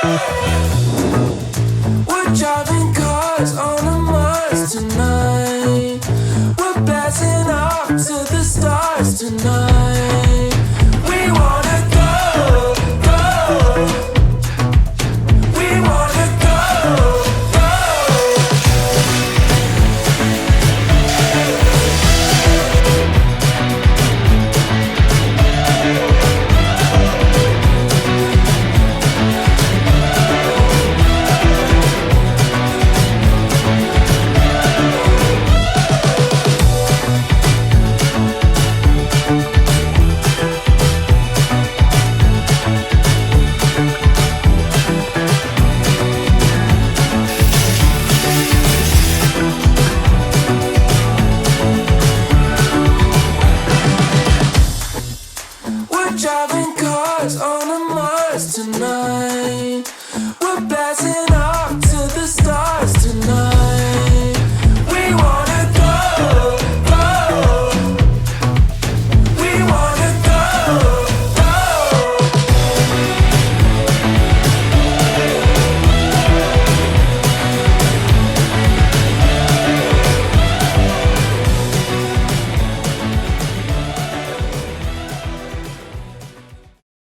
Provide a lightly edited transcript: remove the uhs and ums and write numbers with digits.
We're driving cars on a Mars tonight. We're blasting off to the stars tonight. We wanna go, go. We wanna go, go. We're driving cars on a Mars tonight.